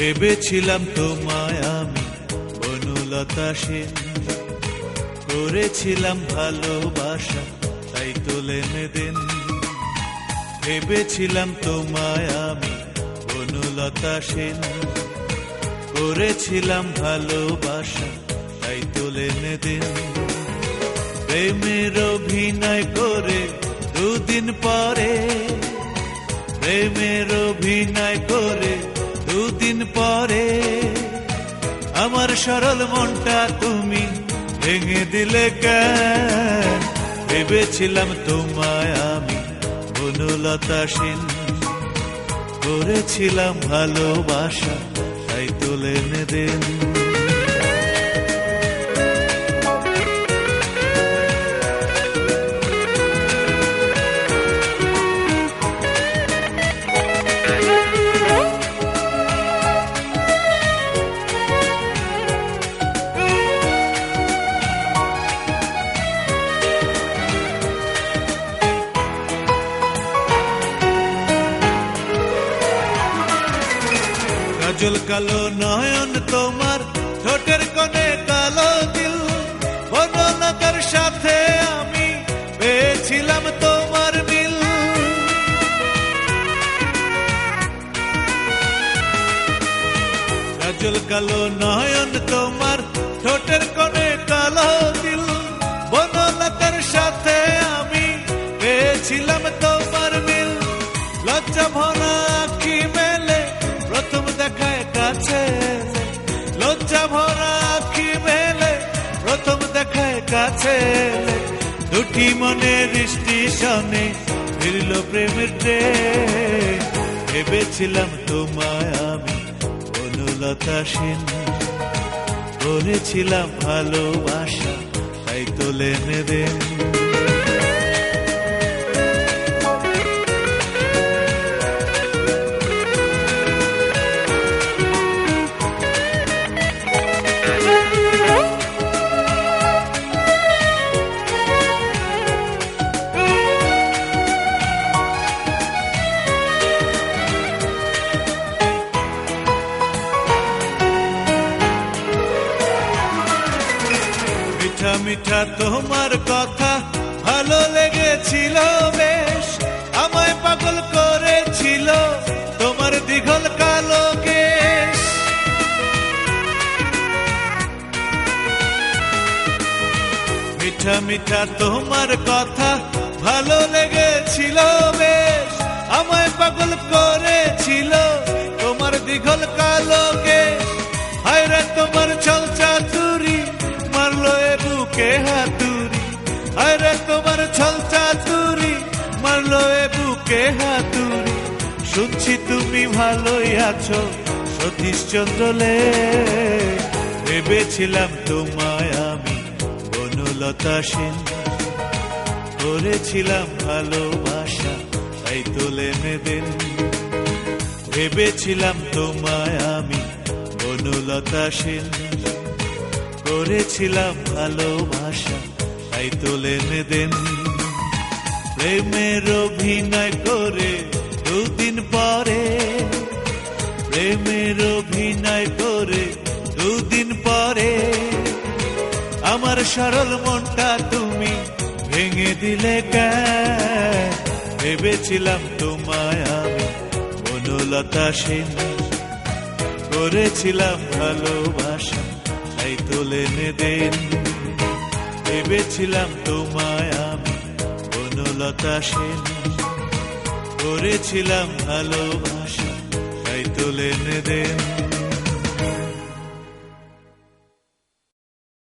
ভেবেছিলাম তোমায় আমি বনলতা সেন, করেছিলাম ভালোবাসা তাই তো লেনদেন। ভেবেছিলাম তোমায় আমি বনলতা সেন, করেছিলাম ভালোবাসা তাই তো লেনদেন। প্রেমের অভিনয় করে দুদিন পরে, প্রেমের অভিনয় করে দুদিন পরে আমার সরল মনটা তুমি ভেঙে দিলে কেন? ভেবেছিলাম তোমায় আমি বনলতা সেন, করেছিলাম ভালোবাসা তাই তো লেনদেন। কাজল কালো নয়ন তোমার, ঠোঁটের কোণে কালো দিল, বনলতার সাথে আমি পেয়েছিলাম তোমার মিল। কাজল কালো নয়ন তোমার, ঠোঁটের কোণে কালো দিল, বনলতার সাথে আমি পেয়েছিলাম তোমার মিল। লজ্জা ভরা আঁখি মেলে প্রথম দেখায় কাছে, লজ্জা ভরা আঁখি মেলে প্রথম দেখায় কাছে, দুটি মনের স্টেশনে ফিরল প্রেমের ট্রেন। ভেবেছিলাম তোমায় আমি বনলতা সেন, করেছিলাম ভালোবাসা তাই তো লেনদেন। মিঠা মিঠা তোমার কথা ভালো লেগেছিল বেশ, আমায় পাগল করেছিল তোমার দীঘল কালো কেশ। মিঠা মিঠা তোমার কথা ভালো লেগেছিল বেশ, আমায় পাগল করেছিল তোমার দীঘল কালো কেশ। হায় রে তোমার ছল চাতুরি মারলো এ বুকে হাতুরি, হায় রে তোমার ছল চাতুরি মারলো এ বুকে হাতুরি। শুনছি তুমি ভালোই আছো সতীশচন্দ্র লে, ভেবেছিলাম তোমায় আমি বনলতা সেন, করেছিলাম ভালোবাসা তাই তো লেনদেন। ভেবেছিলাম তোমায় আমি বনলতা সেন, করেছিলাম ভালোবাসা তাই তো লেনদেন। প্রেমের অভিনয় করে দুদিন পরে, প্রেমের অভিনয় করে দুদিন পরে আমার সরল মনটা তুমি ভেঙে দিলে কেন? ভেবেছিলাম তোমায় আমি বনলতা সেন, করেছিলাম ভালোবাসা তাই তো লেনদেন। ভেবেছিলাম তোমায় আমি বনলতা সেন, করেছিলাম ভালোবাসা তাই তো লেনদেন।